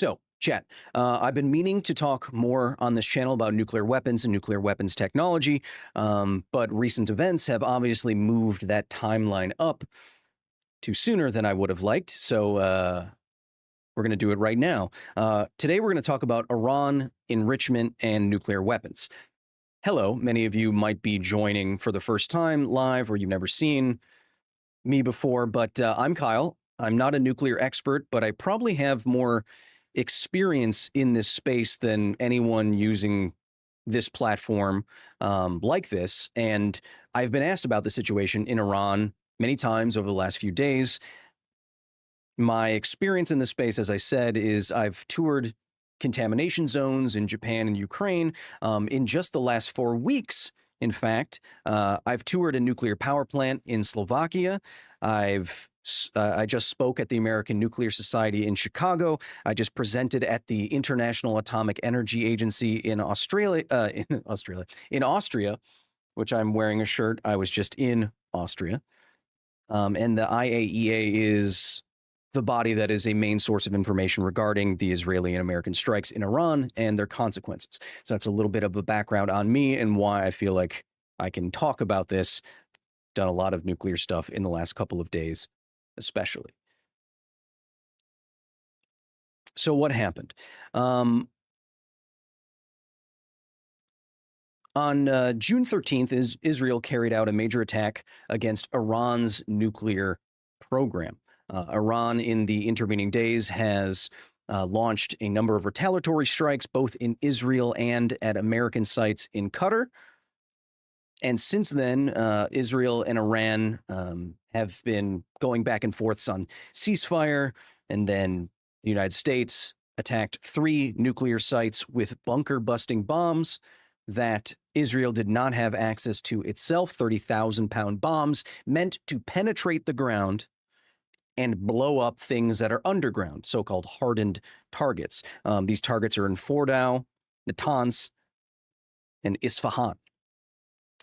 So, chat, I've been meaning to talk more on this channel about nuclear weapons and nuclear weapons technology, but recent events have obviously moved that timeline up to sooner than I would have liked. So, we're going to do it right now. Today, we're going to talk about Iran, enrichment, and nuclear weapons. Hello, many of you might be joining for the first time live or you've never seen me before, but I'm Kyle. I'm not a nuclear expert, but I probably have more experience in this space than anyone using this platform like this. And I've been asked about the situation in Iran many times over the last few days. My experience in this space, as I said, is I've toured contamination zones in Japan and Ukraine. In just the last 4 weeks, in fact, I've toured a nuclear power plant in Slovakia. I just spoke at the American Nuclear Society in Chicago. I just presented at the International Atomic Energy Agency in Austria, which I'm wearing a shirt. I was just in Austria. And the IAEA is the body that is a main source of information regarding the Israeli and American strikes in Iran and their consequences. So that's a little bit of a background on me and why I feel like I can talk about this. Done a lot of nuclear stuff in the last couple of days, especially. So what happened? On June 13th, Israel carried out a major attack against Iran's nuclear program. Iran, in the intervening days, has launched a number of retaliatory strikes, both in Israel and at American sites in Qatar. And since then, Israel and Iran have been going back and forth on ceasefire, and then the United States attacked 3 nuclear sites with bunker-busting bombs that Israel did not have access to itself, 30,000-pound bombs meant to penetrate the ground and blow up things that are underground, so-called hardened targets. These targets are in Fordow, Natanz, and Isfahan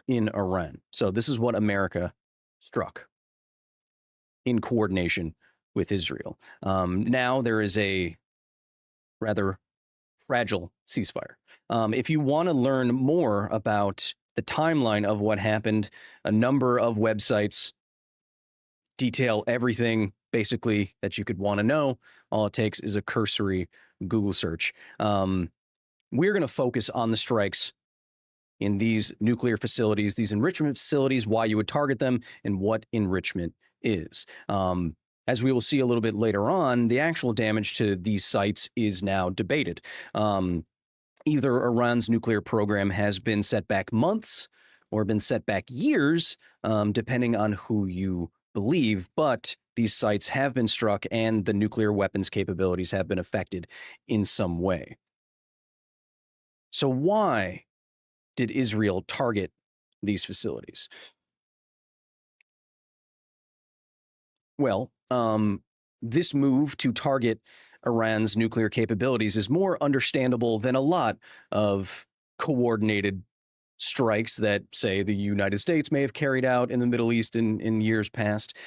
in Iran. So this is what America struck in coordination with Israel. Now there is a rather fragile ceasefire. If you want to learn more about the timeline of what happened, a number of websites detail everything basically that you could want to know. All it takes is a cursory Google search. We're going to focus on the strikes in these nuclear facilities, these enrichment facilities, why you would target them, and what enrichment is. As we will see a little bit later on, the actual damage to these sites is now debated. Either Iran's nuclear program has been set back months or been set back years, depending on who you believe, but these sites have been struck and the nuclear weapons capabilities have been affected in some way. So why did Israel target these facilities? Well, this move to target Iran's nuclear capabilities is more understandable than a lot of coordinated strikes that, say, the United States may have carried out in the Middle East in years past.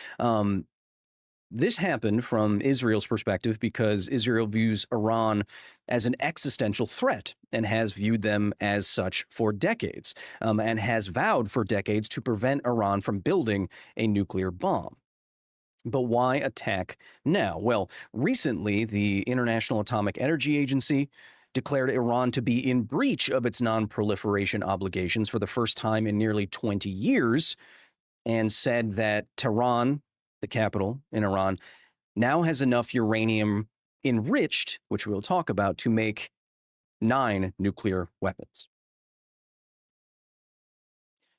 This happened from Israel's perspective because Israel views Iran as an existential threat and has viewed them as such for decades, and has vowed for decades to prevent Iran from building a nuclear bomb. But why attack now? Well, recently, the International Atomic Energy Agency declared Iran to be in breach of its non-proliferation obligations for the first time in nearly 20 years, and said that Tehran, the capital in Iran, now has enough uranium enriched, which we'll talk about, to make 9 nuclear weapons.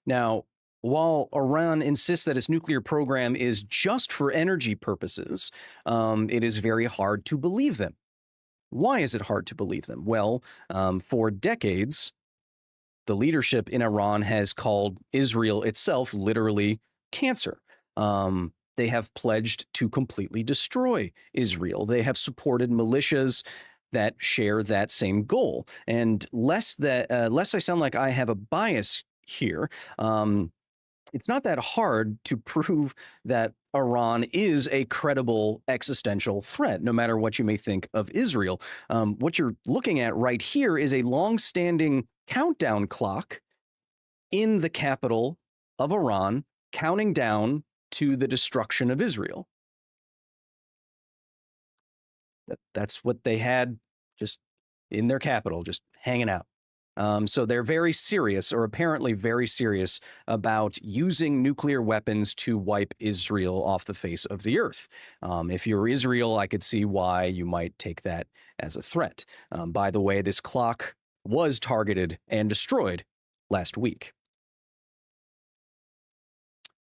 Now, while Iran insists that its nuclear program is just for energy purposes, it is very hard to believe them. Why is it hard to believe them? Well, for decades, the leadership in Iran has called Israel itself literally cancer. They have pledged to completely destroy Israel. They have supported militias that share that same goal. And lest I sound like I have a bias here, it's not that hard to prove that Iran is a credible existential threat, no matter what you may think of Israel. What you're looking at right here is a long-standing countdown clock in the capital of Iran, counting down to the destruction of Israel. That's what they had just in their capital, just hanging out. So they're very serious, or apparently very serious, about using nuclear weapons to wipe Israel off the face of the earth. If you're Israel, I could see why you might take that as a threat. By the way, this clock was targeted and destroyed last week.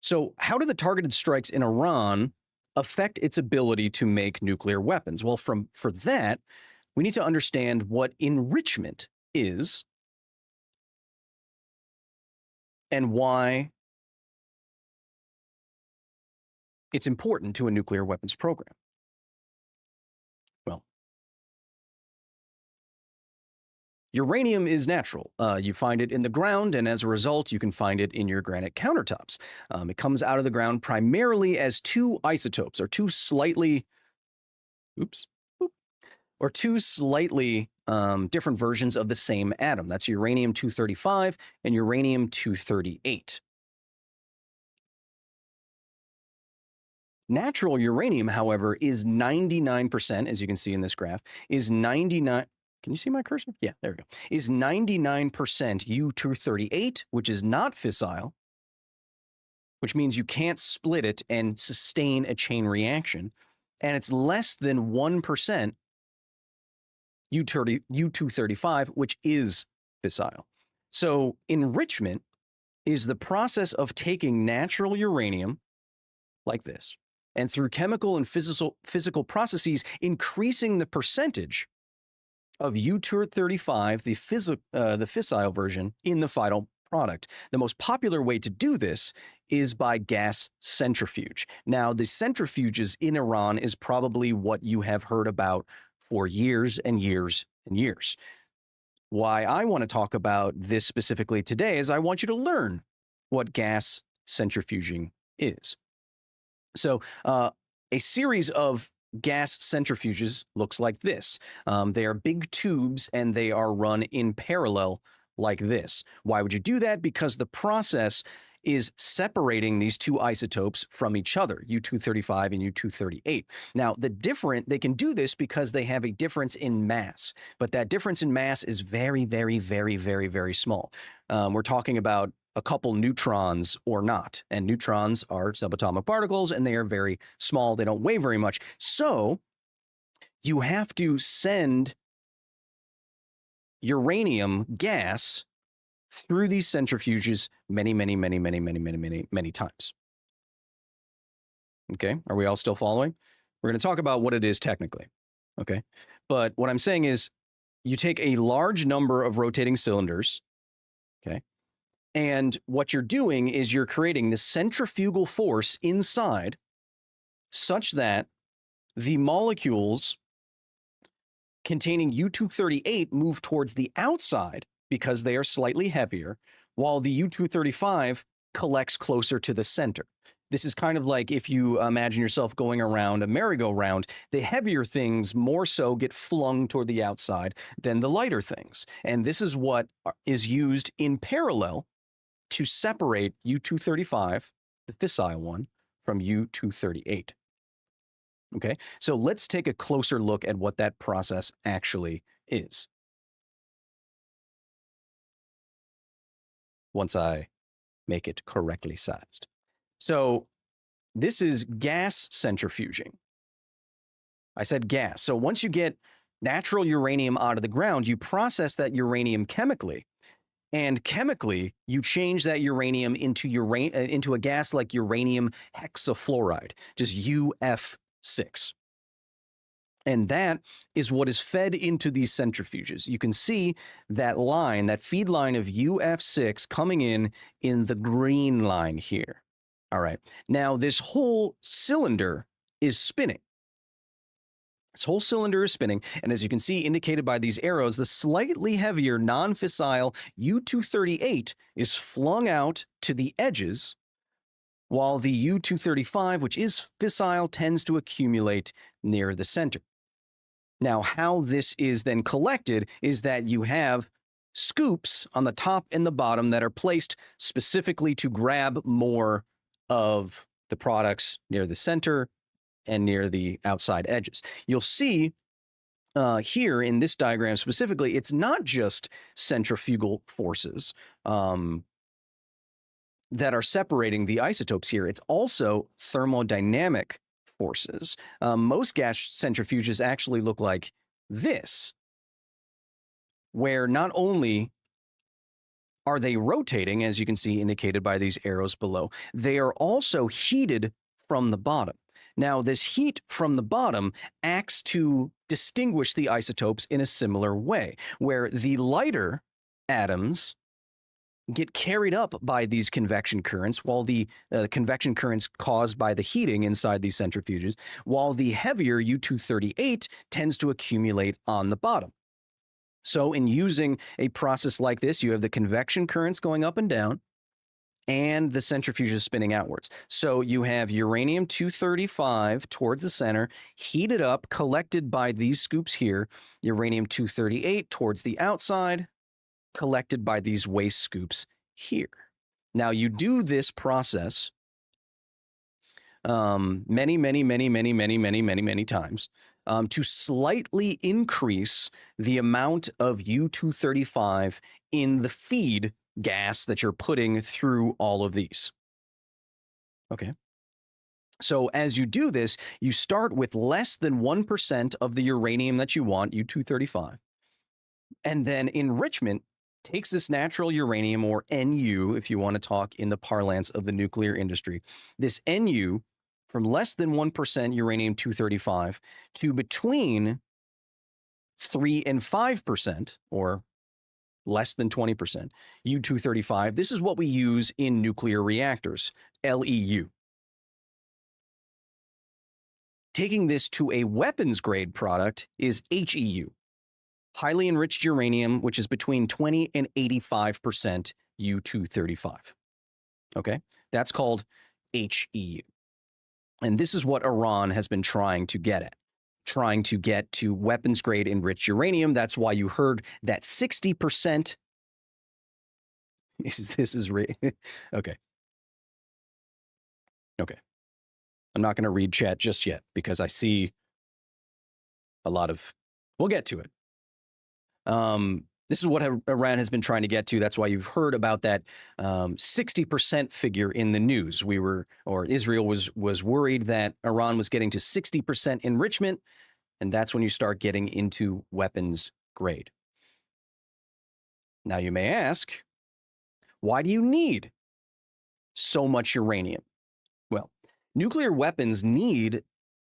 So, how do the targeted strikes in Iran affect its ability to make nuclear weapons? Well, for that, we need to understand what enrichment is and why it's important to a nuclear weapons program. Well, uranium is natural. You find it in the ground, and as a result, you can find it in your granite countertops. It comes out of the ground primarily as two isotopes, or two slightly, or two slightly different versions of the same atom. That's uranium-235 and uranium-238. Natural uranium, however, is 99%, as you can see in this graph, is 99. Can you see my cursor? Yeah, there we go. Is 99% U-238, which is not fissile, which means you can't split it and sustain a chain reaction. And it's less than 1% U-235, which is fissile. So enrichment is the process of taking natural uranium like this, and through chemical and physical processes, increasing the percentage of U-235, the fissile version, in the final product. The most popular way to do this is by gas centrifuge. Now, the centrifuges in Iran is probably what you have heard about for years and years and years. Why I want to talk about this specifically today is I want you to learn what gas centrifuging is. So a series of gas centrifuges looks like this. They are big tubes and they are run in parallel like this. Why would you do that? Because the process is separating these two isotopes from each other, U-235 and U-238. Now, they can do this because they have a difference in mass, but that difference in mass is very, very, very, very, very small. We're talking about a couple neutrons or not, and neutrons are subatomic particles, and they are very small. They don't weigh very much. So you have to send uranium gas through these centrifuges many, many, many, many, many, many, many, many times. Okay, are we all still following? We're going to talk about what it is technically. Okay, but what I'm saying is you take a large number of rotating cylinders, okay, and what you're doing is you're creating the centrifugal force inside such that the molecules containing U-238 move towards the outside because they are slightly heavier, while the U-235 collects closer to the center. This is kind of like if you imagine yourself going around a merry-go-round, the heavier things more so get flung toward the outside than the lighter things. And this is what is used in parallel to separate U-235, the fissile one, from U-238. Okay, so let's take a closer look at what that process actually is. Once I make it correctly sized. So this is gas centrifuging. I said gas. So once you get natural uranium out of the ground, you process that uranium chemically. And chemically, you change that uranium into a gas like uranium hexafluoride, just UF6. And that is what is fed into these centrifuges. You can see that line, that feed line of UF6 coming in the green line here. All right. Now, this whole cylinder is spinning. This whole cylinder is spinning, and as you can see indicated by these arrows, the slightly heavier non-fissile U-238 is flung out to the edges while the U-235, which is fissile, tends to accumulate near the center. Now, how this is then collected is that you have scoops on the top and the bottom that are placed specifically to grab more of the products near the center and near the outside edges. You'll see here in this diagram specifically, it's not just centrifugal forces that are separating the isotopes here. It's also thermodynamic forces. Most gas centrifuges actually look like this, where not only are they rotating, as you can see indicated by these arrows below, they are also heated from the bottom. Now, this heat from the bottom acts to distinguish the isotopes in a similar way, where the lighter atoms get carried up by these convection currents, while the convection currents caused by the heating inside these centrifuges, while the heavier U-238 tends to accumulate on the bottom. So in using a process like this, you have the convection currents going up and down, and the centrifuge is spinning outwards. So you have uranium-235 towards the center, heated up, collected by these scoops here, uranium-238 towards the outside, collected by these waste scoops here. Now you do this process many times to slightly increase the amount of U-235 in the feed gas that you're putting through all of these. Okay. So as you do this, you start with less than 1% of the uranium that you want, U-235, and then enrichment takes this natural uranium, or Nu, if you want to talk in the parlance of the nuclear industry, this Nu from less than 1% uranium-235 to between 3 and 5%, or less than 20% U-235. This is what we use in nuclear reactors, LEU. Taking this to a weapons grade product is HEU, highly enriched uranium, which is between 20 and 85% U-235. Okay, that's called HEU. And this is what Iran has been trying to get at, trying to get to weapons grade enriched uranium. That's why you heard that 60%. This is okay. Okay. I'm not going to read chat just yet because I see a lot of, we'll get to it. This is what Iran has been trying to get to. That's why you've heard about that 60% figure in the news. Israel was worried that Iran was getting to 60% enrichment, and that's when you start getting into weapons grade. Now you may ask, why do you need so much uranium? Well, nuclear weapons need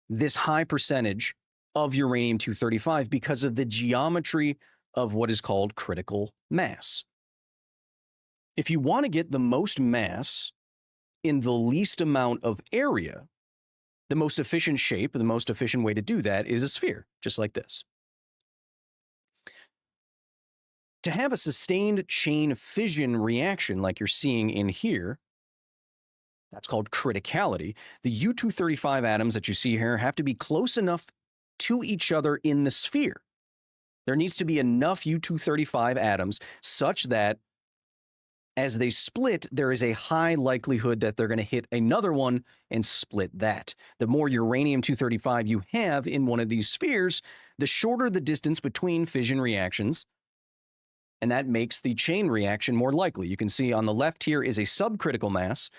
this high percentage of uranium-235 because of the geometry of what is called critical mass. If you want to get the most mass in the least amount of area, the most efficient shape, the most efficient way to do that is a sphere, just like this. To have a sustained chain fission reaction like you're seeing in here, that's called criticality. The U-235 atoms that you see here have to be close enough to each other in the sphere. There needs to be enough U-235 atoms such that as they split, there is a high likelihood that they're going to hit another one and split that. The more uranium-235 you have in one of these spheres, the shorter the distance between fission reactions, and that makes the chain reaction more likely. You can see on the left here is a subcritical mass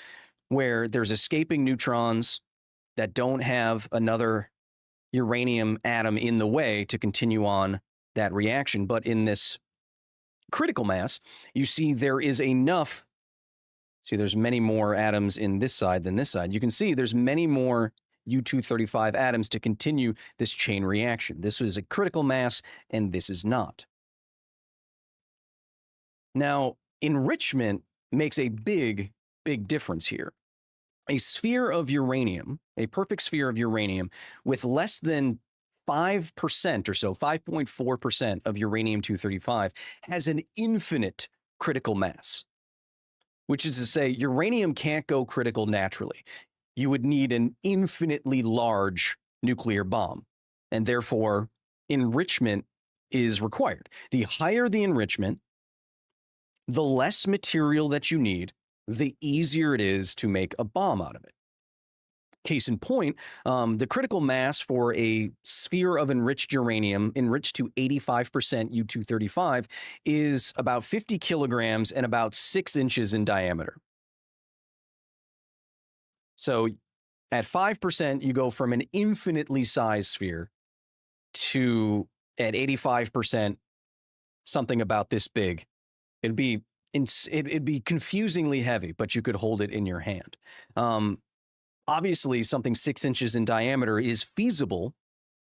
where there's escaping neutrons that don't have another uranium atom in the way to continue on that reaction. But in this critical mass, you see there is enough. See, there's many more atoms in this side than this side. You can see there's many more U-235 atoms to continue this chain reaction. This is a critical mass, and this is not. Now, enrichment makes a big difference here. A sphere of uranium, a perfect sphere of uranium with less than 5% or so, 5.4% of uranium-235 has an infinite critical mass. which is to say, uranium can't go critical naturally. You would need an infinitely large nuclear bomb, and therefore, enrichment is required. The higher the enrichment, the less material that you need, the easier it is to make a bomb out of it. Case in point, the critical mass for a sphere of enriched uranium, enriched to 85% U-235, is about 50 kilograms and about 6 inches in diameter. So at 5%, you go from an infinitely sized sphere to, at 85%, something about this big. It'd be it'd be confusingly heavy, but you could hold it in your hand. Obviously, something 6 inches in diameter is feasible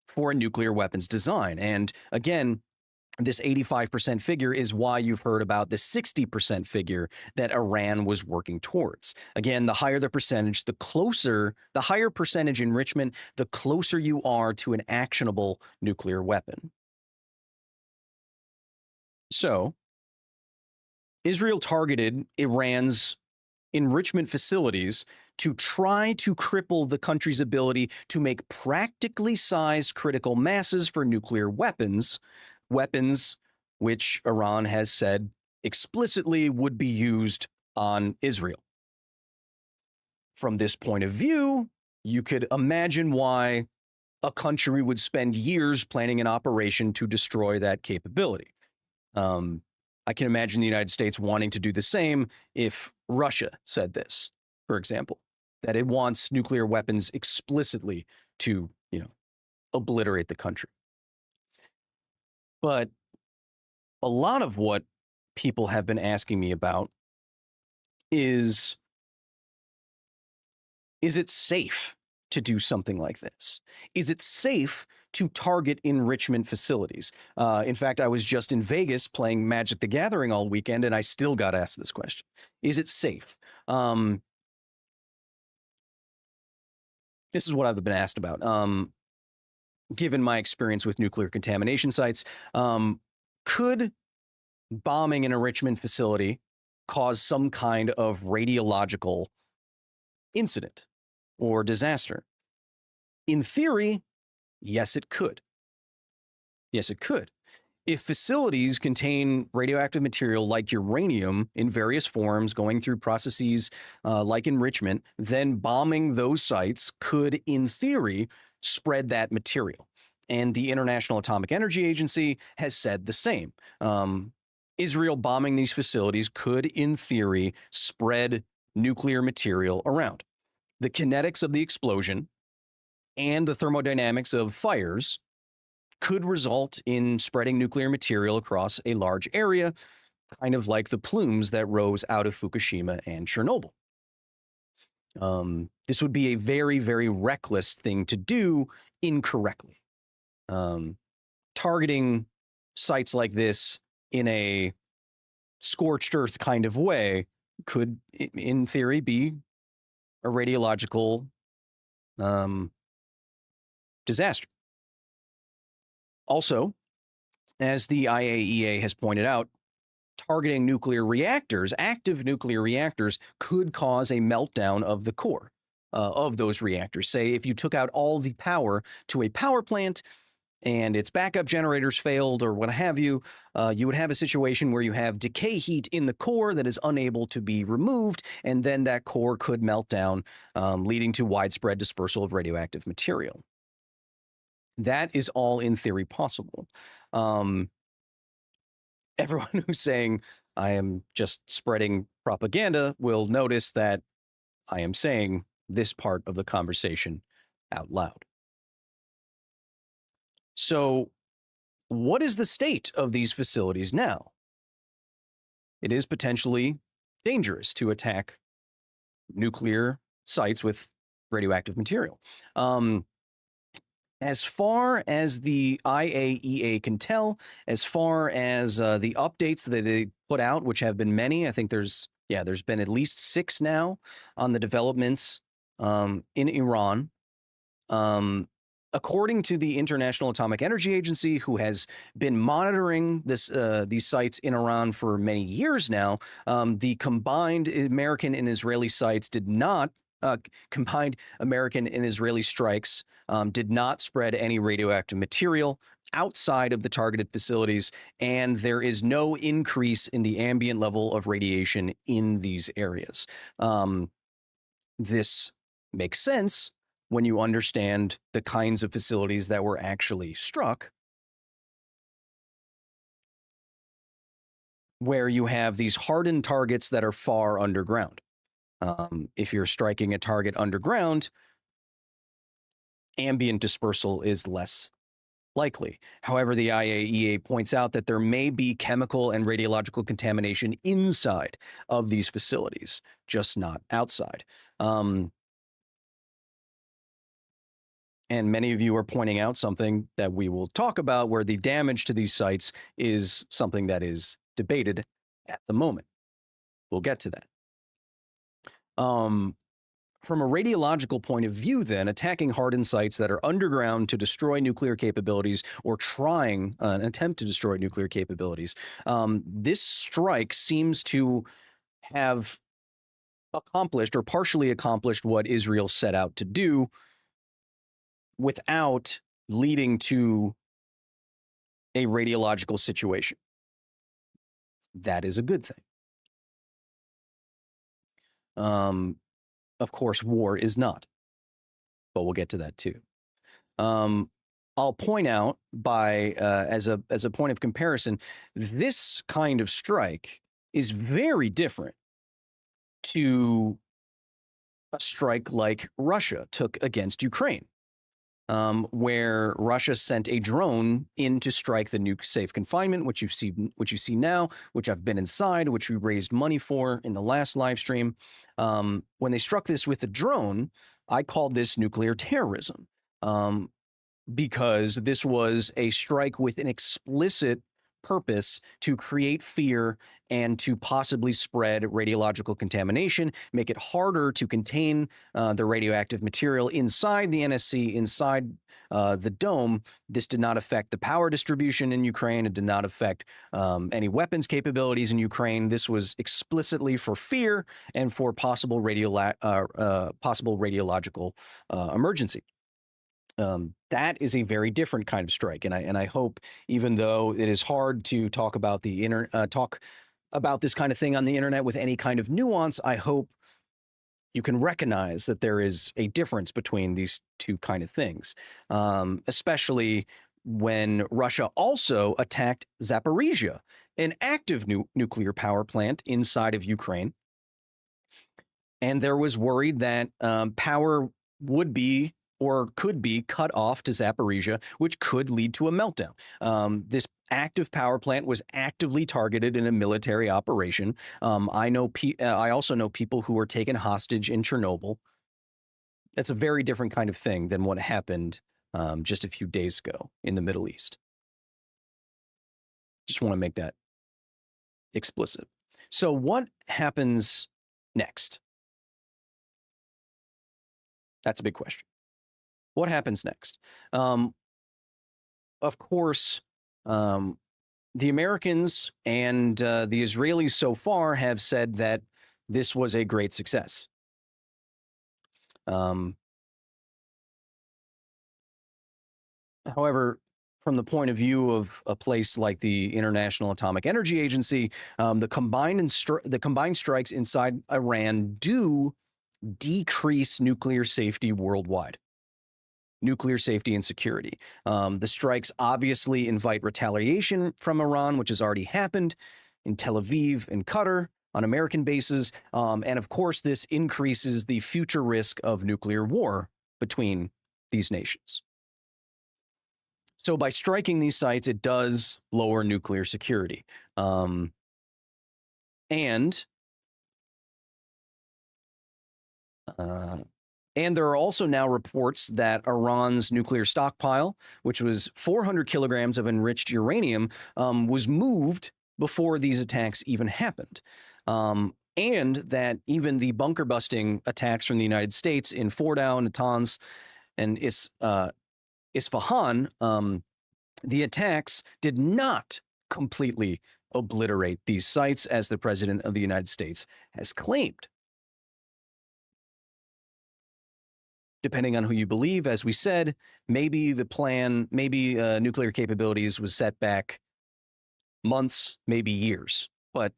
for a nuclear weapons design. And again, this 85% figure is why you've heard about the 60% figure that Iran was working towards. Again, the higher the percentage, the higher percentage enrichment, the closer you are to an actionable nuclear weapon. So, Israel targeted Iran's enrichment facilities to try to cripple the country's ability to make practically sized critical masses for nuclear weapons, weapons which Iran has said explicitly would be used on Israel. From this point of view, you could imagine why a country would spend years planning an operation to destroy that capability. I can imagine the United States wanting to do the same if Russia said this, for example, that it wants nuclear weapons explicitly to, obliterate the country. But a lot of what people have been asking me about is it safe to do something like this? Is it safe to target enrichment facilities? In fact, I was just in Vegas playing Magic the Gathering all weekend, and I still got asked this question. Is it safe? This is what I've been asked about. Given my experience with nuclear contamination sites, could bombing an enrichment facility cause some kind of radiological incident or disaster? In theory, yes, it could. Yes, it could. If facilities contain radioactive material like uranium in various forms going through processes like enrichment, then bombing those sites could, in theory, spread that material. And the International Atomic Energy Agency has said the same. Israel bombing these facilities could, in theory, spread nuclear material around. The kinetics of the explosion and the thermodynamics of fires could result in spreading nuclear material across a large area, kind of like the plumes that rose out of Fukushima and Chernobyl. This would be a very, very reckless thing to do incorrectly. Targeting sites like this in a scorched earth kind of way could, in theory, be a radiological disaster. Also, as the IAEA has pointed out, targeting nuclear reactors, active nuclear reactors, could cause a meltdown of the core of those reactors. Say, if you took out all the power to a power plant and its backup generators failed or what have you, you would have a situation where you have decay heat in the core that is unable to be removed, and then that core could melt down, leading to widespread dispersal of radioactive material. That is all in theory possible. Everyone who's saying I am just spreading propaganda will notice that I am saying this part of the conversation out loud. So, what is the state of these facilities now? It is potentially dangerous to attack nuclear sites with radioactive material. As far as the IAEA can tell, as far as the updates that they put out, which have been many, I think there's been at least 6 now on the developments in Iran. according to the International Atomic Energy Agency, who has been monitoring these sites in Iran for many years now, the combined American and Israeli sites did not. Combined American and Israeli strikes did not spread any radioactive material outside of the targeted facilities, and there is no increase in the ambient level of radiation in these areas. This makes sense when you understand the kinds of facilities that were actually struck, where you have these hardened targets that are far underground. If you're striking a target underground, ambient dispersal is less likely. However, the IAEA points out that there may be chemical and radiological contamination inside of these facilities, just not outside. And many of you are pointing out something that we will talk about, where the damage to these sites is something that is debated at the moment. We'll get to that. From a radiological point of view, then, attacking hardened sites that are underground to destroy nuclear capabilities, or trying an attempt to destroy nuclear capabilities, this strike seems to have accomplished or partially accomplished what Israel set out to do, without leading to a radiological situation. That is a good thing. Of course, war is not, but we'll get to that too. I'll point out as a point of comparison, this kind of strike is very different to a strike like Russia took against Ukraine, where Russia sent a drone in to strike the nuke-safe confinement, which you see now, which I've been inside, which we raised money for in the last live stream. When they struck this with a drone, I called this nuclear terrorism, because this was a strike with an explicit purpose to create fear and to possibly spread radiological contamination, make it harder to contain the radioactive material inside the NSC, inside the dome. This did not affect the power distribution in Ukraine. It did not affect any weapons capabilities in Ukraine. This was explicitly for fear and for possible radiological emergency. That is a very different kind of strike, and I hope, even though it is hard to talk about talk about this kind of thing on the internet with any kind of nuance, I hope you can recognize that there is a difference between these two kind of things, especially when Russia also attacked Zaporizhia, an active nuclear power plant inside of Ukraine, and there was worried that power would be or could be cut off to Zaporizhia, which could lead to a meltdown. This active power plant was actively targeted in a military operation. I also know people who were taken hostage in Chernobyl. That's a very different kind of thing than what happened just a few days ago in the Middle East. Just want to make that explicit. So what happens next? That's a big question. What happens next? Of course, the Americans and the Israelis so far have said that this was a great success. However, from the point of view of a place like the International Atomic Energy Agency, the combined strikes inside Iran do decrease nuclear safety worldwide. Nuclear safety and security. The strikes obviously invite retaliation from Iran, which has already happened in Tel Aviv and Qatar on American bases. And of course, this increases the future risk of nuclear war between these nations. So by striking these sites, it does lower nuclear security. And there are also now reports that Iran's nuclear stockpile, which was 400 kilograms of enriched uranium, was moved before these attacks even happened. And that even the bunker busting attacks from the United States in Fordow, Natanz, and Isfahan, the attacks did not completely obliterate these sites, as the President of the United States has claimed. Depending on who you believe, as we said, maybe the plan, maybe nuclear capabilities was set back months, maybe years, but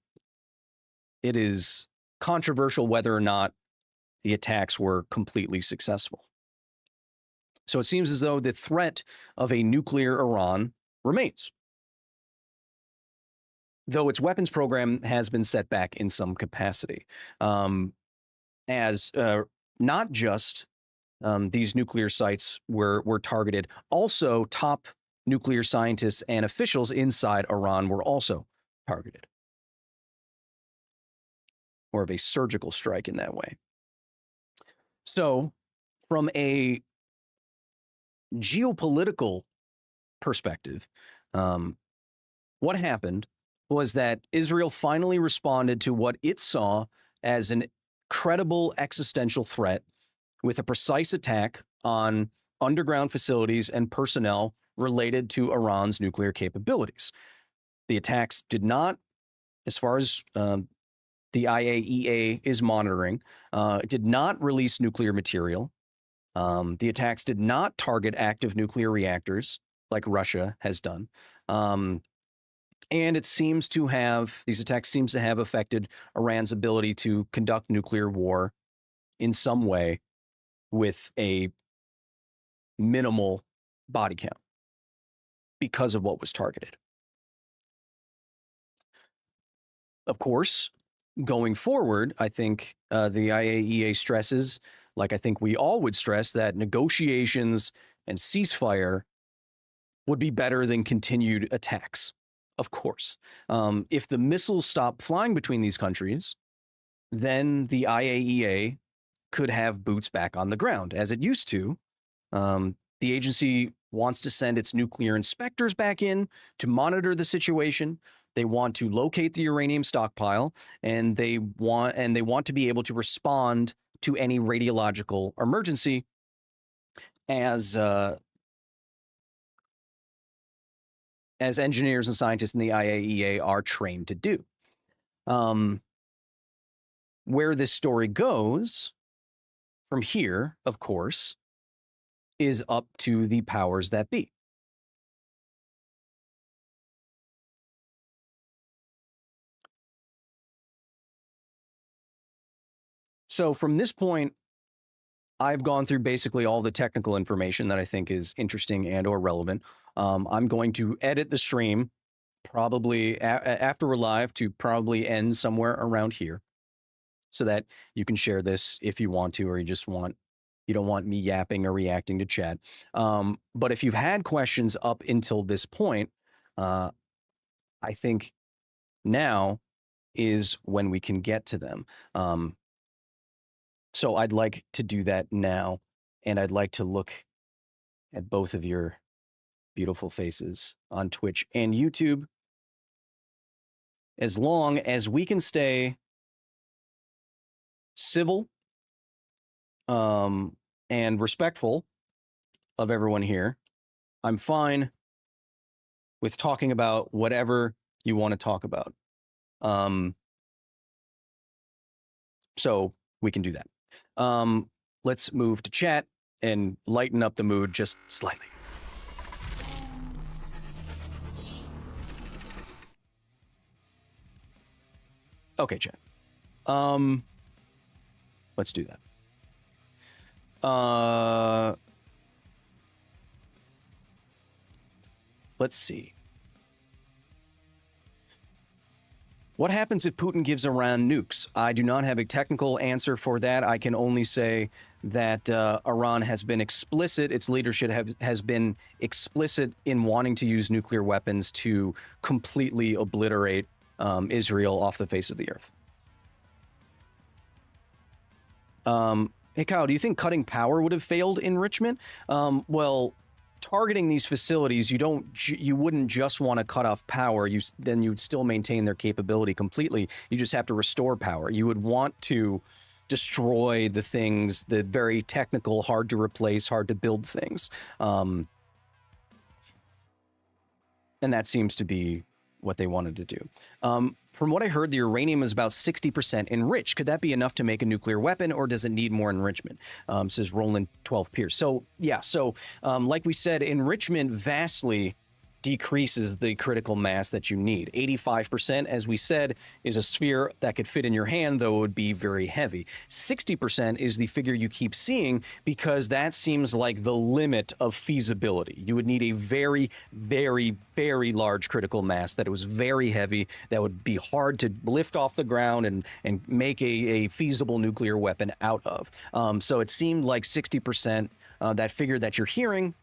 it is controversial whether or not the attacks were completely successful. So it seems as though the threat of a nuclear Iran remains, though its weapons program has been set back in some capacity, as not just these nuclear sites were targeted. Also, top nuclear scientists and officials inside Iran were also targeted. More of a surgical strike in that way. So, from a geopolitical perspective, what happened was that Israel finally responded to what it saw as an credible existential threat with a precise attack on underground facilities and personnel related to Iran's nuclear capabilities. The attacks did not, as far as the IAEA is monitoring, it did not release nuclear material. The attacks did not target active nuclear reactors like Russia has done. And it seems to have, these attacks seems to have affected Iran's ability to conduct nuclear war in some way with a minimal body count because of what was targeted. Of course, going forward, I think the IAEA stresses, like I think we all would stress, that negotiations and ceasefire would be better than continued attacks. Of course, if the missiles stop flying between these countries, then the IAEA could have boots back on the ground as it used to. The agency wants to send its nuclear inspectors back in to monitor the situation. They want to locate the uranium stockpile, and they want to be able to respond to any radiological emergency as engineers and scientists in the IAEA are trained to do. Where this story goes from here, of course, is up to the powers that be. So from this point, I've gone through basically all the technical information that I think is interesting and or relevant. I'm going to edit the stream probably after we're live to probably end somewhere around here so that you can share this if you want to, or you don't want me yapping or reacting to chat. But if you've had questions up until this point, I think now is when we can get to them. So I'd like to do that now, and I'd like to look at both of your beautiful faces on Twitch and YouTube, as long as we can stay civil and respectful of everyone here. I'm fine with talking about whatever you want to talk about. So we can do that. Let's move to chat and lighten up the mood just slightly. Okay, chat. Let's do that. Let's see. What happens if Putin gives Iran nukes? I do not have a technical answer for that. I can only say that Iran has been explicit. Its leadership has been explicit in wanting to use nuclear weapons to completely obliterate Israel off the face of the earth. Hey, Kyle, do you think cutting power would have failed enrichment? Well, targeting these facilities, you wouldn't just want to cut off power. Then you'd still maintain their capability completely. You just have to restore power. You would want to destroy the things, the very technical, hard to replace, hard to build things. And that seems to be what they wanted to do. From what I heard, the uranium is about 60% enriched. Could that be enough to make a nuclear weapon, or does it need more enrichment? Says Roland 12 Pierce. So, yeah, like we said, enrichment vastly decreases the critical mass that you need. 85%, as we said, is a sphere that could fit in your hand, though it would be very heavy. 60% is the figure you keep seeing because that seems like the limit of feasibility. You would need a very, very, very large critical mass that was very heavy, that would be hard to lift off the ground and make a feasible nuclear weapon out of. So it seemed like 60%, that figure that you're hearing,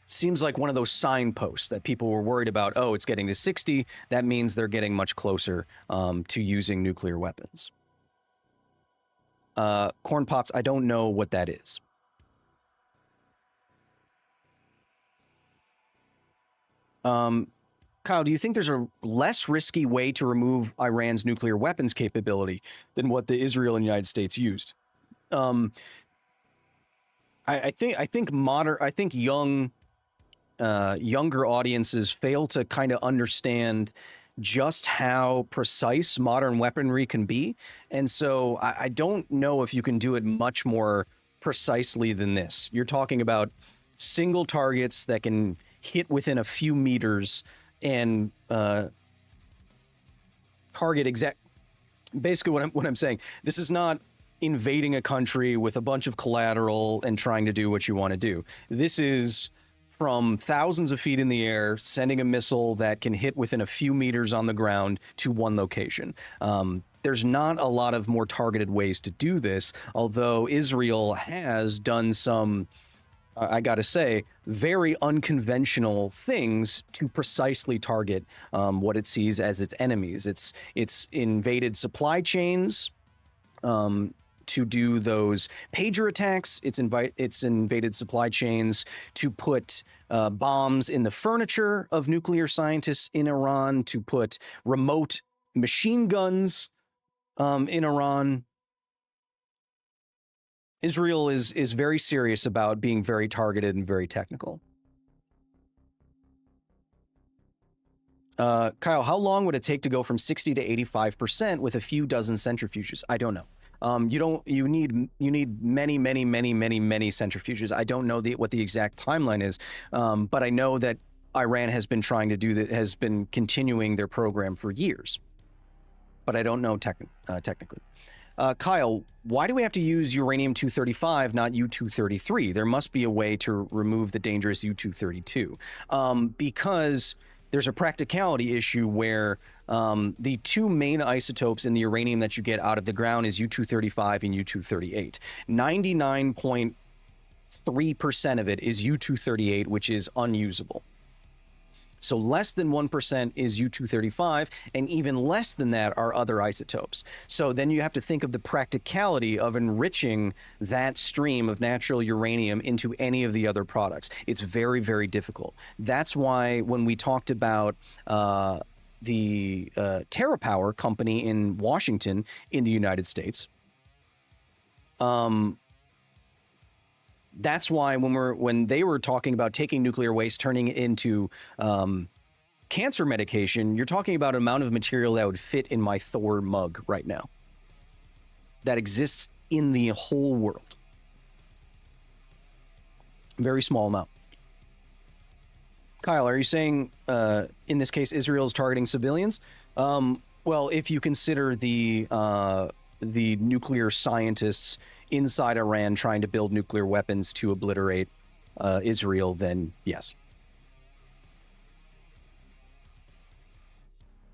seems like one of those signposts that people were worried about. Oh, it's getting to 60. That means they're getting much closer to using nuclear weapons. Corn Pops, I don't know what that is. Kyle, do you think there's a less risky way to remove Iran's nuclear weapons capability than what the Israel and United States used? I think younger audiences fail to kind of understand just how precise modern weaponry can be. And so I don't know if you can do it much more precisely than this. You're talking about single targets that can hit within a few meters and target exact. Basically, what I'm saying, this is not invading a country with a bunch of collateral and trying to do what you want to do. This is from thousands of feet in the air, sending a missile that can hit within a few meters on the ground to one location. There's not a lot of more targeted ways to do this, although Israel has done some, I gotta say, very unconventional things to precisely target what it sees as its enemies. It's invaded supply chains to do those pager attacks. It's invaded supply chains to put bombs in the furniture of nuclear scientists in Iran, to put remote machine guns in Iran. Israel is very serious about being very targeted and very technical. Kyle, how long would it take to go from 60 to 85% with a few dozen centrifuges? I don't know. You need many centrifuges. I don't know what the exact timeline is, but I know that Iran has been trying to do that, has been continuing their program for years, but I don't know technically. Kyle, why do we have to use uranium-235, not U-233? There must be a way to remove the dangerous U-232. Because there's a practicality issue where the two main isotopes in the uranium that you get out of the ground is U-235 and U-238. 99.3% of it is U-238, which is unusable. So less than 1% is U-235, and even less than that are other isotopes. So then you have to think of the practicality of enriching that stream of natural uranium into any of the other products. It's very, very difficult. That's why when we talked about the TerraPower company in Washington in the United States, that's why when they were talking about taking nuclear waste, turning it into cancer medication, you're talking about an amount of material that would fit in my Thor mug right now. That exists in the whole world. Very small amount. Kyle, are you saying in this case Israel is targeting civilians? Well, if you consider the nuclear scientists inside Iran trying to build nuclear weapons to obliterate Israel, then yes.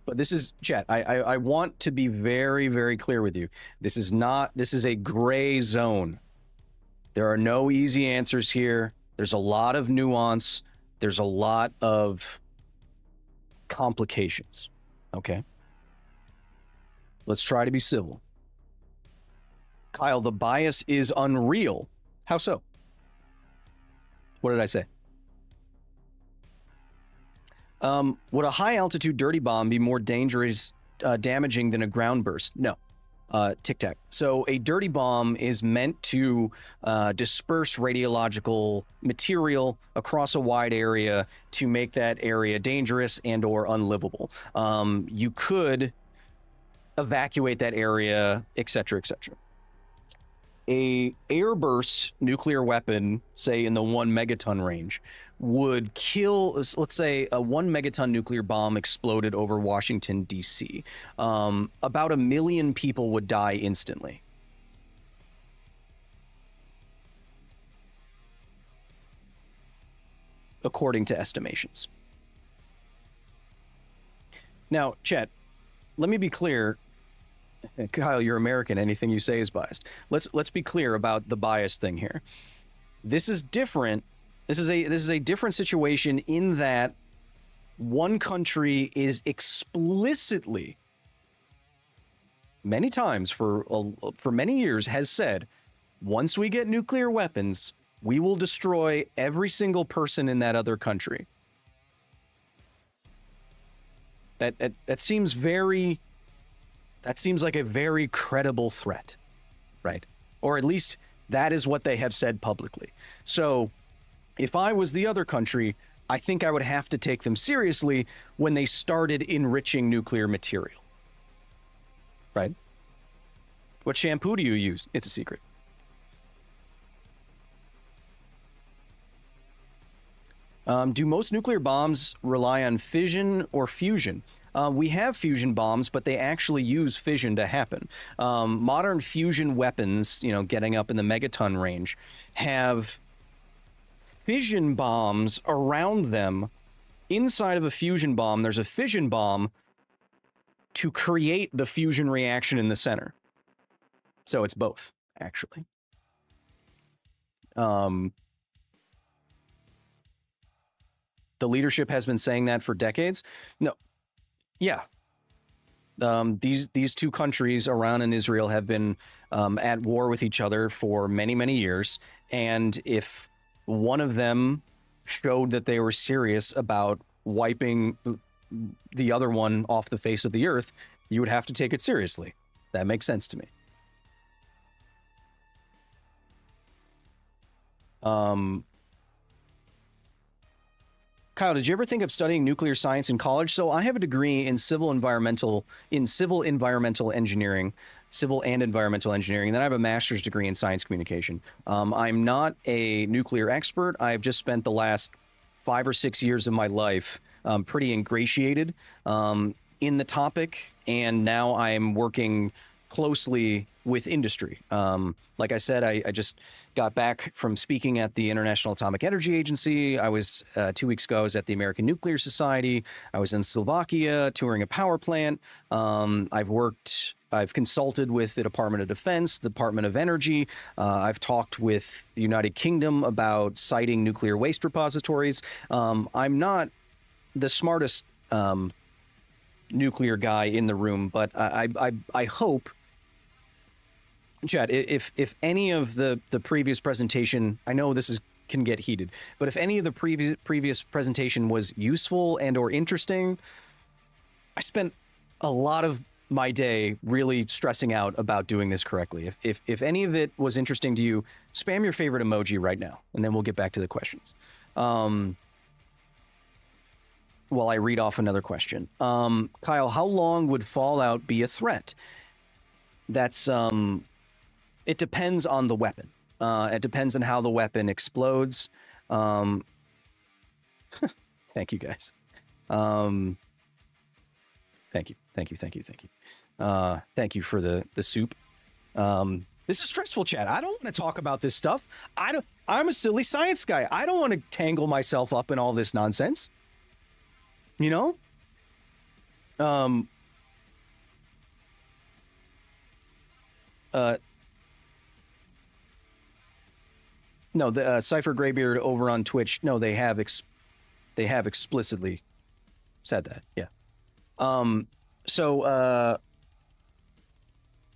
But this is, Chet, I want to be very, very clear with you. This is a gray zone. There are no easy answers here. There's a lot of nuance. There's a lot of complications. Okay? Let's try to be civil. Kyle, the bias is unreal. How so? What did I say? Would a high altitude dirty bomb be more dangerous, damaging than a ground burst? No. Tic Tac. So a dirty bomb is meant to disperse radiological material across a wide area to make that area dangerous and or unlivable. You could evacuate that area, etc., etc. A airburst nuclear weapon, say in the 1 megaton range, would kill, let's say a 1 megaton nuclear bomb exploded over Washington, D.C. About 1 million people would die instantly. According to estimations. Now, Chet, let me be clear. Kyle, you're American. Anything you say is biased. Let's be clear about the bias thing here. This is different. This is a different situation in that one country is explicitly, many times for many years, has said, once we get nuclear weapons, we will destroy every single person in that other country. That seems very. That seems like a very credible threat, right? Or at least that is what they have said publicly. So if I was the other country, I think I would have to take them seriously when they started enriching nuclear material, right? What shampoo do you use? It's a secret. Do most nuclear bombs rely on fission or fusion? We have fusion bombs, but they actually use fission to happen. Modern fusion weapons, getting up in the megaton range, have fission bombs around them. Inside of a fusion bomb, there's a fission bomb to create the fusion reaction in the center. So it's both, actually. The leadership has been saying that for decades. No, yeah. These two countries, Iran and Israel, have been at war with each other for many, many years. And if one of them showed that they were serious about wiping the other one off the face of the earth, you would have to take it seriously. That makes sense to me. Kyle, did you ever think of studying nuclear science in college? So I have a degree in civil and environmental engineering, and then I have a master's degree in science communication. I'm not a nuclear expert. I've just spent the last 5 or 6 years of my life pretty ingratiated in the topic, and now I'm working closely with industry. Like I said, I just got back from speaking at the International Atomic Energy Agency. I was 2 weeks ago, I was at the American Nuclear Society. I was in Slovakia touring a power plant. I've consulted with the Department of Defense, the Department of Energy. I've talked with the United Kingdom about siting nuclear waste repositories. I'm not the smartest nuclear guy in the room, but I hope, Chad, if any of the previous presentation, I know this can get heated, but if any of the previous presentation was useful and or interesting, I spent a lot of my day really stressing out about doing this correctly. If any of it was interesting to you, spam your favorite emoji right now, and then we'll get back to the questions. While I read off another question. Kyle, how long would fallout be a threat? That's it depends on the weapon. It depends on how the weapon explodes. Thank you, guys. Thank you. Thank you for the soup. This is stressful, Chad. I don't want to talk about this stuff. I'm a silly science guy. I don't want to tangle myself up in all this nonsense. No, the Cypher Graybeard over on Twitch. No, they have explicitly said that. Yeah. So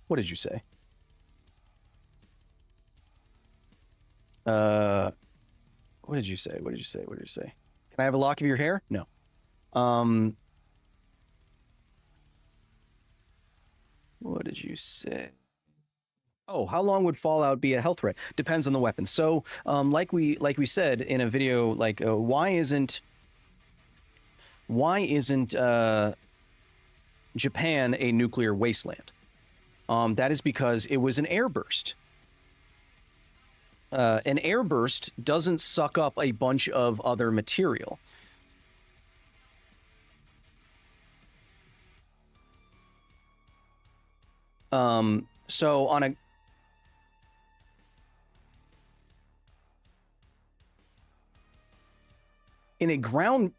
what did you say? What did you say? Can I have a lock of your hair? No. What did you say? Oh, how long would fallout be a health threat? Depends on the weapon. So, like we said in a video, like why isn't Japan a nuclear wasteland? That is because it was an airburst. An airburst doesn't suck up a bunch of other material. So on a in a ground,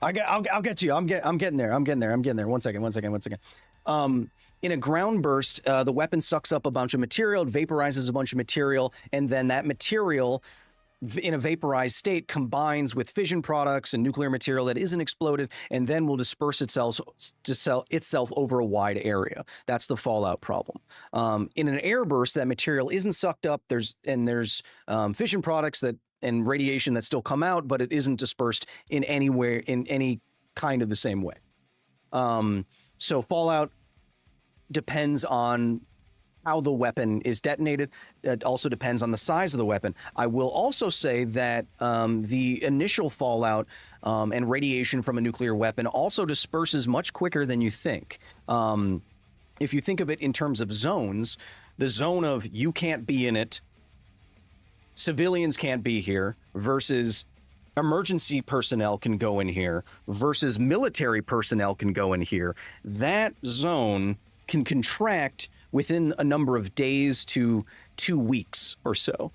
I'll get to you. I'm getting there. 1 second. In a ground burst, the weapon sucks up a bunch of material, it vaporizes a bunch of material, and then that material in a vaporized state combines with fission products and nuclear material that isn't exploded, and then will disperse itself over a wide area. That's the fallout problem. In an airburst, that material isn't sucked up. There's fission products and radiation that still come out, but it isn't dispersed in any kind of the same way. So fallout depends on how the weapon is detonated. It also depends on the size of the weapon. I will also say that the initial fallout and radiation from a nuclear weapon also disperses much quicker than you think. If you think of it in terms of zones, the zone of you can't be in it, civilians can't be here, versus emergency personnel can go in here, versus military personnel can go in here, that zone can contract within a number of days to 2 weeks or so.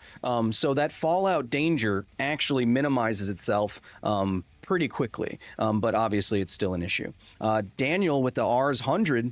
So that fallout danger actually minimizes itself pretty quickly, but obviously it's still an issue. Daniel with the Rs 100,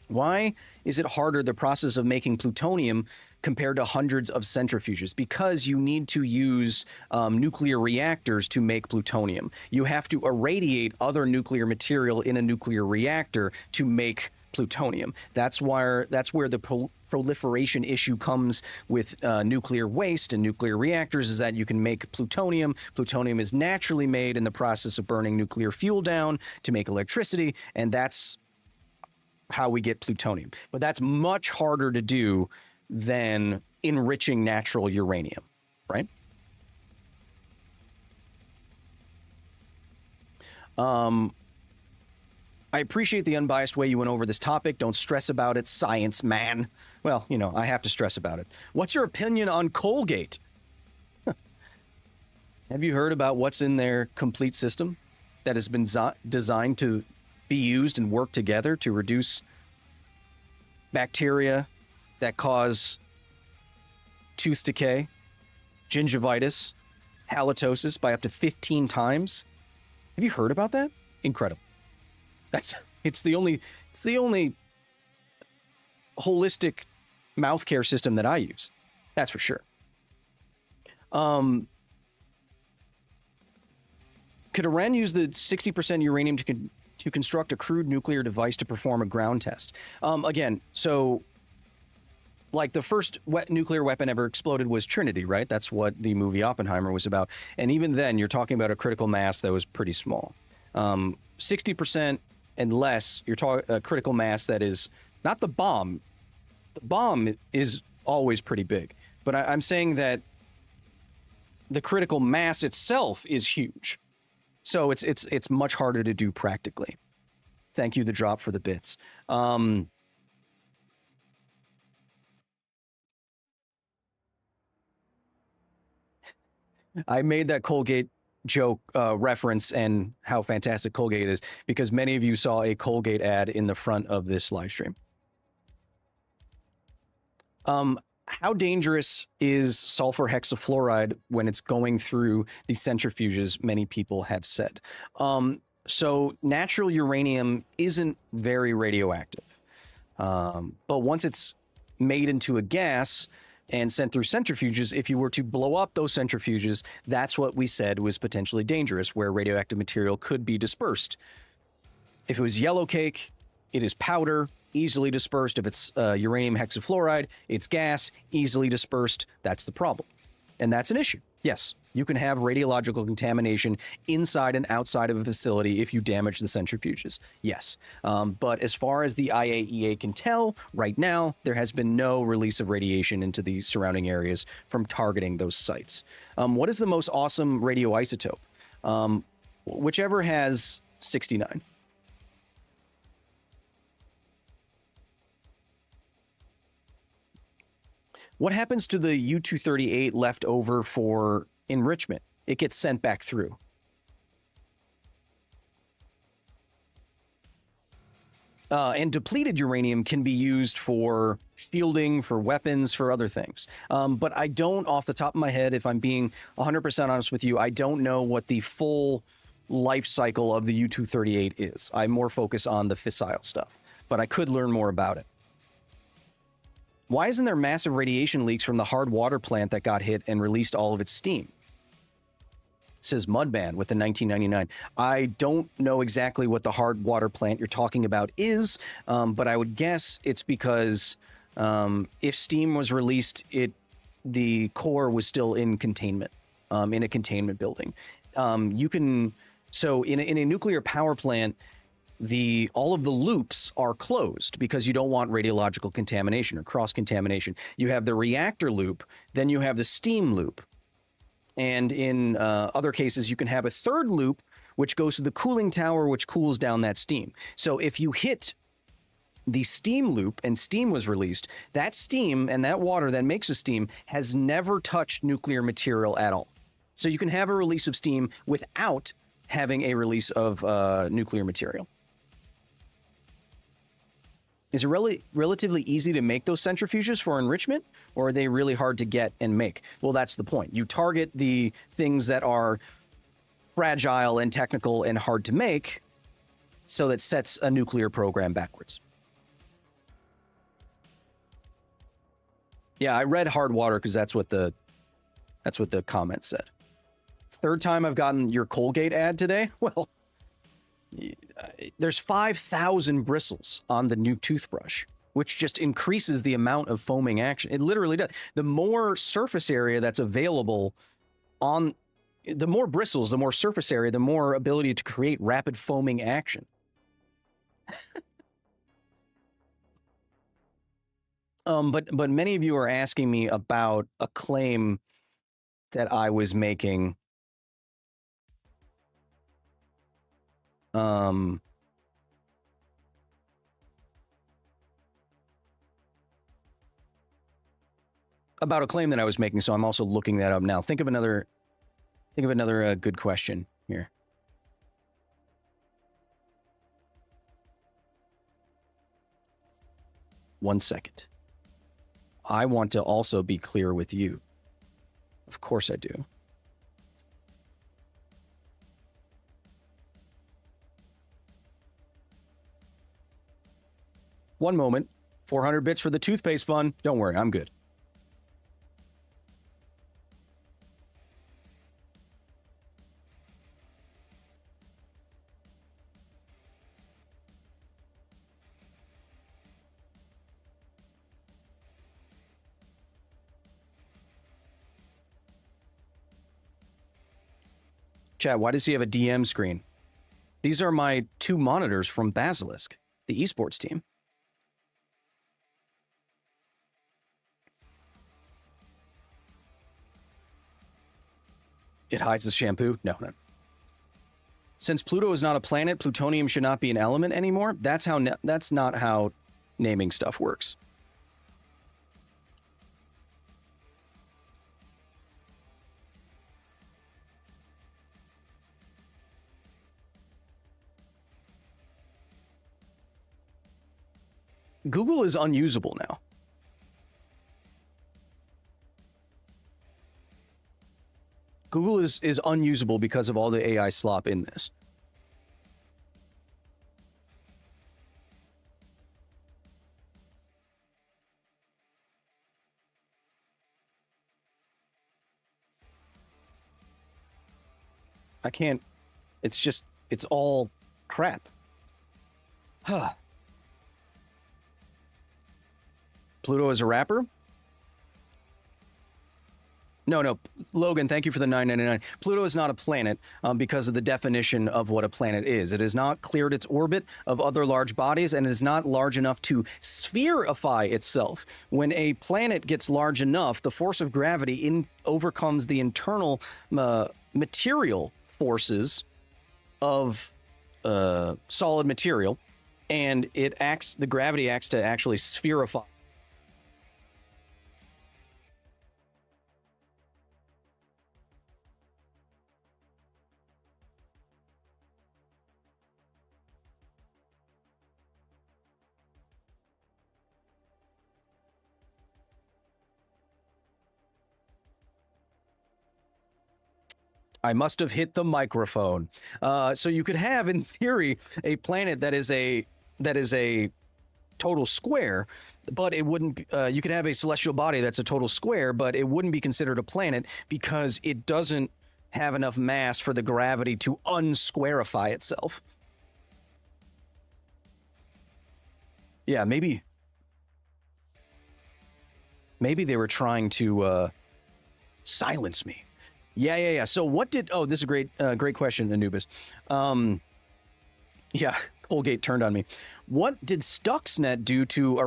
why is it harder, the process of making plutonium, compared to hundreds of centrifuges? Because you need to use nuclear reactors to make plutonium. You have to irradiate other nuclear material in a nuclear reactor to make plutonium. That's where the proliferation issue comes with nuclear waste and nuclear reactors, is that you can make plutonium. Plutonium is naturally made in the process of burning nuclear fuel down to make electricity, and that's how we get plutonium. But that's much harder to do than enriching natural uranium, right? I appreciate the unbiased way you went over this topic. Don't stress about it, science man. Well, I have to stress about it. What's your opinion on Colgate? Have you heard about what's in their complete system that has been designed to be used and work together to reduce bacteria that cause tooth decay, gingivitis, halitosis by up to 15 times? Have you heard about that? Incredible. It's the only holistic mouth care system that I use. That's for sure. Could Iran use the 60% uranium to construct a crude nuclear device to perform a ground test? Again, so like the first nuclear weapon ever exploded was Trinity, right? That's what the movie Oppenheimer was about. And even then, you're talking about a critical mass that was pretty small. 60% and less, you're talking a critical mass that is not the bomb. The bomb is always pretty big. But I'm saying that the critical mass itself is huge. So it's much harder to do practically. Thank you, The Drop, for the bits. I made that Colgate joke reference and how fantastic Colgate is because many of you saw a Colgate ad in the front of this live stream. How dangerous is sulfur hexafluoride when it's going through the centrifuges? Many people have said. So natural uranium isn't very radioactive, but once it's made into a gas and sent through centrifuges, if you were to blow up those centrifuges, that's what we said was potentially dangerous, where radioactive material could be dispersed. If it was yellow cake, it is powder, easily dispersed. If it's uranium hexafluoride, it's gas, easily dispersed. That's the problem. And that's an issue. Yes, you can have radiological contamination inside and outside of a facility if you damage the centrifuges. Yes. But as far as the IAEA can tell, right now, there has been no release of radiation into the surrounding areas from targeting those sites. What is the most awesome radioisotope? Whichever has 69. What happens to the U-238 left over for enrichment? It gets sent back through. And depleted uranium can be used for shielding, for weapons, for other things. But I don't, off the top of my head, if I'm being 100% honest with you, I don't know what the full life cycle of the U-238 is. I more focus on the fissile stuff, but I could learn more about it. Why isn't there massive radiation leaks from the hard water plant that got hit and released all of its steam? Says Mudman with the 1999. I don't know exactly what the hard water plant you're talking about is, but I would guess it's because if steam was released, the core was still in containment, in a containment building. So in a nuclear power plant, all of the loops are closed because you don't want radiological contamination or cross-contamination. You have the reactor loop, then you have the steam loop. And in other cases, you can have a third loop, which goes to the cooling tower, which cools down that steam. So if you hit the steam loop and steam was released, that steam and that water that makes the steam has never touched nuclear material at all. So you can have a release of steam without having a release of nuclear material. Is it relatively easy to make those centrifuges for enrichment, or are they really hard to get and make? Well, that's the point. You target the things that are fragile and technical and hard to make, so that sets a nuclear program backwards. Yeah, I read hard water because that's what the comment said. Third time I've gotten your Colgate ad today. Well, there's 5,000 bristles on the new toothbrush, which just increases the amount of foaming action. It literally does. The more surface area that's available the more bristles, the more surface area, the more ability to create rapid foaming action. But many of you are asking me about a claim that I was making. About a claim that I was making, so I'm also looking that up now. Think of another good question here. One second. I want to also be clear with you. Of course I do. One moment. 400 bits for the toothpaste fund. Don't worry, I'm good. Chat, why does he have a DM screen? These are my 2 monitors from Basilisk, the esports team. It hides the shampoo? No. Since Pluto is not a planet, plutonium should not be an element anymore. That's not how naming stuff works. Google is unusable now. Google is unusable because of all the AI slop in this. I can't. It's all crap. Huh. Pluto is a rapper? No, Logan, thank you for the 999. Pluto is not a planet because of the definition of what a planet is. It has not cleared its orbit of other large bodies and is not large enough to spherify itself. When a planet gets large enough, the force of gravity overcomes the internal material forces of solid material, and the gravity acts to actually spherify. I must have hit the microphone. So you could have, in theory, a planet that is a total square, but it wouldn't. You could have a celestial body that's a total square, but it wouldn't be considered a planet because it doesn't have enough mass for the gravity to unsquarify itself. Yeah, maybe they were trying to silence me. Yeah. So what did? Oh, this is a great question, Anubis. Yeah, Colgate turned on me. What did Stuxnet do to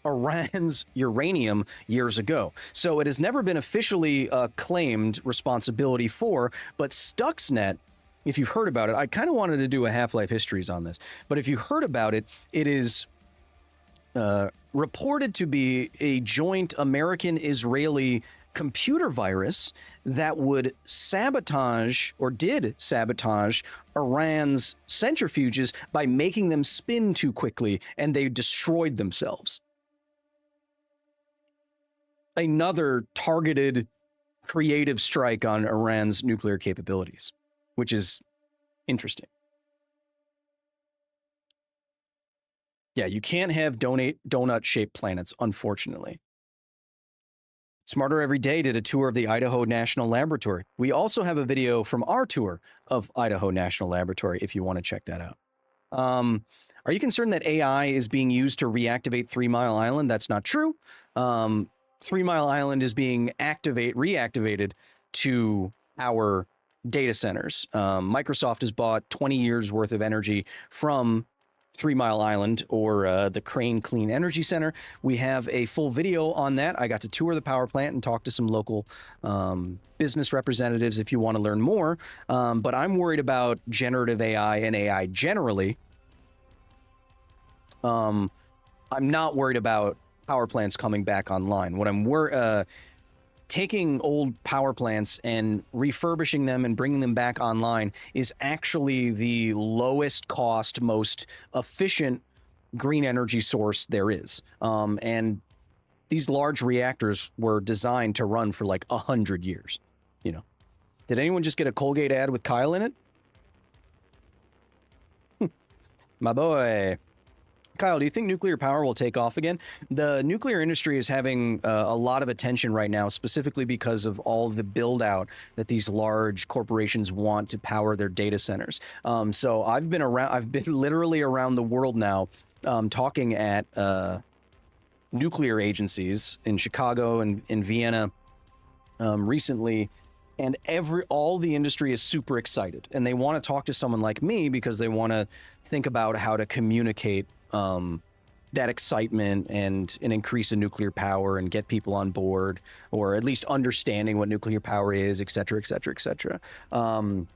Iran's uranium years ago? So it has never been officially claimed responsibility for, but Stuxnet, if you've heard about it, I kind of wanted to do a Half-Life Histories on this, but if you heard about it, it is reported to be a joint American-Israeli computer virus that would sabotage or did sabotage Iran's centrifuges by making them spin too quickly, and they destroyed themselves. Another targeted creative strike on Iran's nuclear capabilities, which is interesting. Yeah, you can't have donut-shaped planets, unfortunately. Smarter Every Day did a tour of the Idaho National Laboratory. We also have a video from our tour of Idaho National Laboratory if you want to check that out. Are you concerned that AI is being used to reactivate 3 Mile Island? That's not true. 3 Mile Island is being reactivated to our data centers. Microsoft has bought 20 years worth of energy from 3 Mile Island, or the Crane Clean Energy Center. We have a full video on that. I got to tour the power plant and talk to some local business representatives if you want to learn more. But I'm worried about generative AI and AI generally. I'm not worried about power plants coming back online. What I'm taking old power plants and refurbishing them and bringing them back online is actually the lowest cost, most efficient green energy source there is. And these large reactors were designed to run for like 100 years. You know, did anyone just get a Colgate ad with Kyle in it? My boy. Kyle, do you think nuclear power will take off again? The nuclear industry is having a lot of attention right now, specifically because of all the build out that these large corporations want to power their data centers. So I've been literally around the world now, talking at nuclear agencies in Chicago and in Vienna recently. And all the industry is super excited, and they want to talk to someone like me because they want to think about how to communicate that excitement and an increase in nuclear power and get people on board, or at least understanding what nuclear power is, et cetera, et cetera, et cetera. So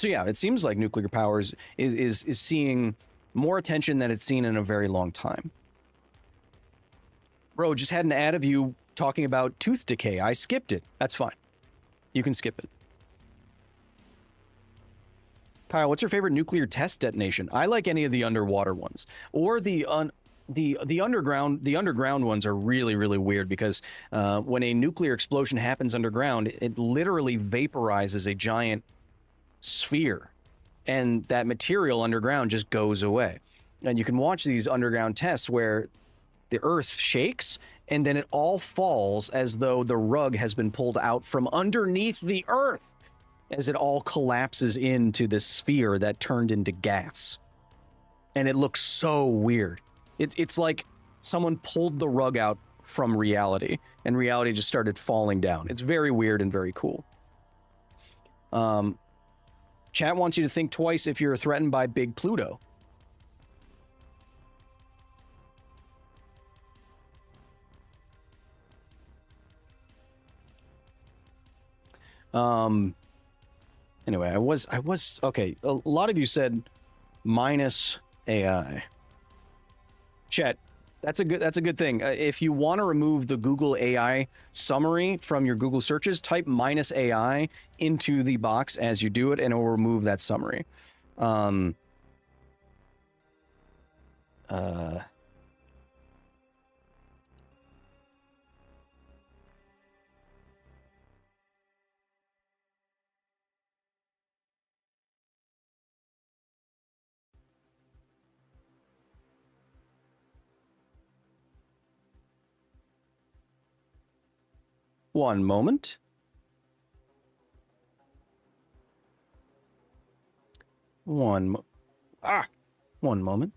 yeah, it seems like nuclear power is seeing more attention than it's seen in a very long time. Bro, just had an ad of you talking about tooth decay. I skipped it. That's fine. You can skip it. Kyle, what's your favorite nuclear test detonation? I like any of the underwater ones, or the underground. The underground ones are really, really weird because when a nuclear explosion happens underground, it literally vaporizes a giant sphere, and that material underground just goes away. And you can watch these underground tests where the earth shakes and then it all falls as though the rug has been pulled out from underneath the earth, as it all collapses into this sphere that turned into gas. And it looks so weird. It's like someone pulled the rug out from reality, and reality just started falling down. It's very weird and very cool. Chat wants you to think twice if you're threatened by Big Pluto. Anyway, I was okay. A lot of you said minus AI. Chat, that's a good thing. If you want to remove the Google AI summary from your Google searches, type minus AI into the box as you do it, and it will remove that summary. One moment. One moment.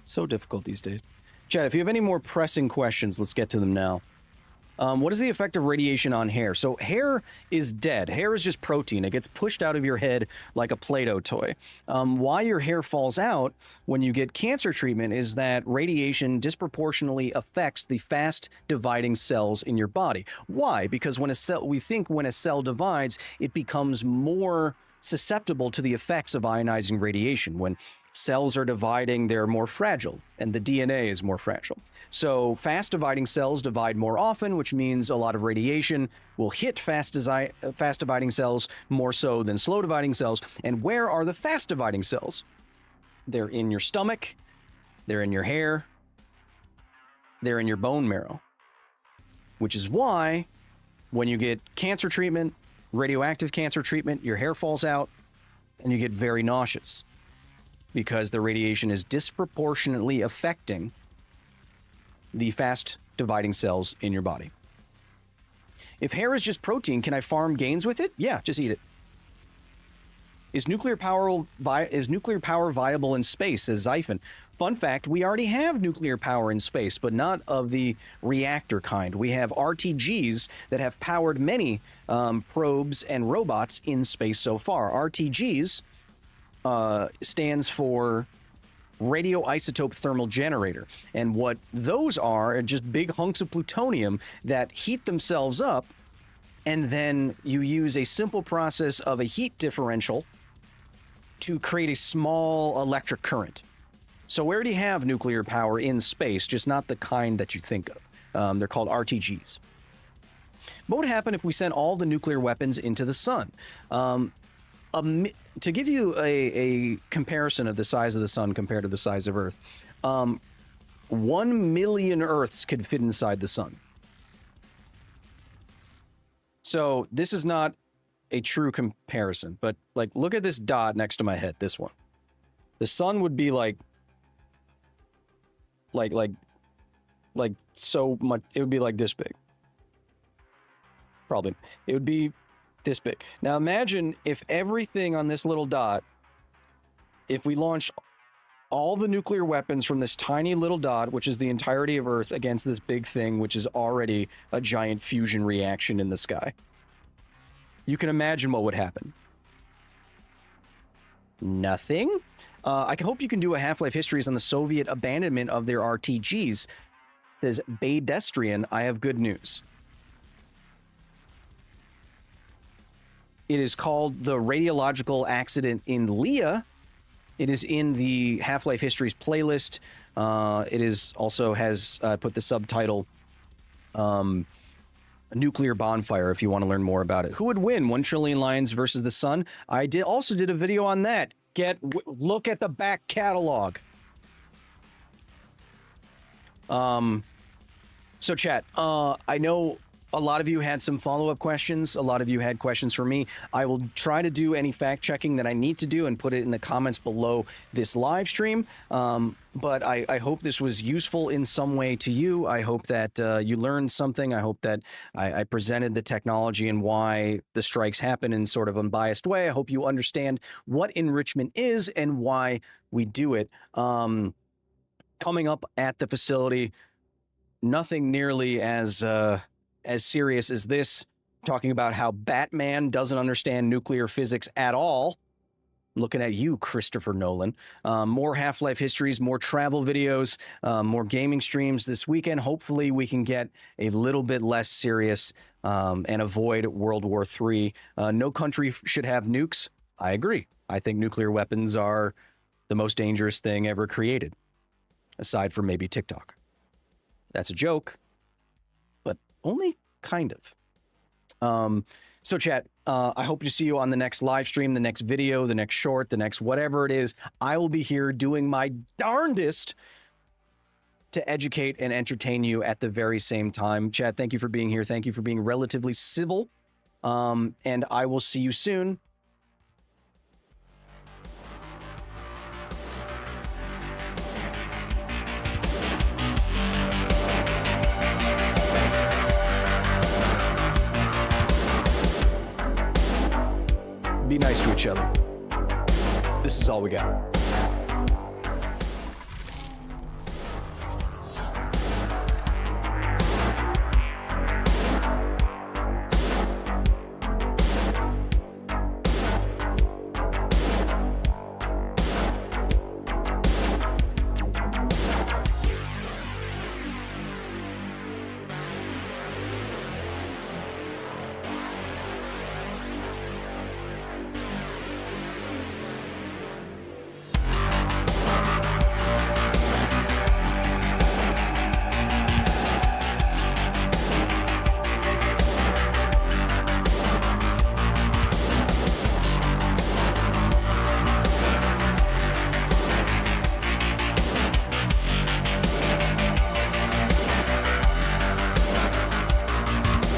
So difficult these days. Chad, if you have any more pressing questions, let's get to them now. What is the effect of radiation on hair? So hair is dead. Hair is just protein. It gets pushed out of your head like a Play-Doh toy. Why your hair falls out when you get cancer treatment is that radiation disproportionately affects the fast dividing cells in your body. Why? Because when a cell divides, it becomes more susceptible to the effects of ionizing radiation. When cells are dividing, they're more fragile, and the DNA is more fragile. So fast dividing cells divide more often, which means a lot of radiation will hit fast dividing cells more so than slow dividing cells. And where are the fast dividing cells? They're in your stomach, they're in your hair, they're in your bone marrow, which is why when you get cancer treatment, radioactive cancer treatment, your hair falls out and you get very nauseous, because the radiation is disproportionately affecting the fast dividing cells in your body. If hair is just protein, can I farm gains with it? Yeah, just eat it. Is nuclear power viable in space, says Xiphon? Fun fact, we already have nuclear power in space, but not of the reactor kind. We have RTGs that have powered many probes and robots in space so far. RTGs stands for radioisotope thermal generator. And what those are just big hunks of plutonium that heat themselves up, and then you use a simple process of a heat differential to create a small electric current. So we already have nuclear power in space, just not the kind that you think of. They're called RTGs. What would happen if we sent all the nuclear weapons into the sun? To give you a comparison of the size of the sun compared to the size of Earth, 1 million Earths could fit inside the sun. So this is not a true comparison, but like, look at this dot next to my head, this one. The sun would be like so much, it would be like this big. Probably. It would be this big. Now imagine if everything on this little dot, if we launched all the nuclear weapons from this tiny little dot, which is the entirety of Earth, against this big thing, which is already a giant fusion reaction in the sky. You can imagine what would happen. Nothing. I hope you can do a Half-Life Histories on the Soviet abandonment of their RTGs. Says Baydestrian, I have good news. It is called The Radiological Accident in Leah. It is in the Half-Life Histories playlist. It is also has put the subtitle Nuclear Bonfire if you want to learn more about it. Who would win, 1 trillion lions versus the sun? I also did a video on that. Look at the back catalog. So, chat, I know a lot of you had some follow-up questions. A lot of you had questions for me. I will try to do any fact-checking that I need to do and put it in the comments below this live stream. But I hope this was useful in some way to you. I hope that you learned something. I hope that I presented the technology and why the strikes happen in sort of unbiased way. I hope you understand what enrichment is and why we do it. Coming up at the facility, nothing nearly as serious as this, talking about how Batman doesn't understand nuclear physics at all. Looking at you, Christopher Nolan. More Half-Life histories, more travel videos, more gaming streams this weekend. Hopefully we can get a little bit less serious and avoid World War III. No country should have nukes. I agree. I think nuclear weapons are the most dangerous thing ever created, aside from maybe TikTok. That's a joke, but only kind of. So chat, I hope to see you on the next live stream, the next video, the next short, the next whatever it is. I will be here doing my darndest to educate and entertain you at the very same time. Chat, thank you for being here. Thank you for being relatively civil. And I will see you soon. Be nice to each other. This is all we got.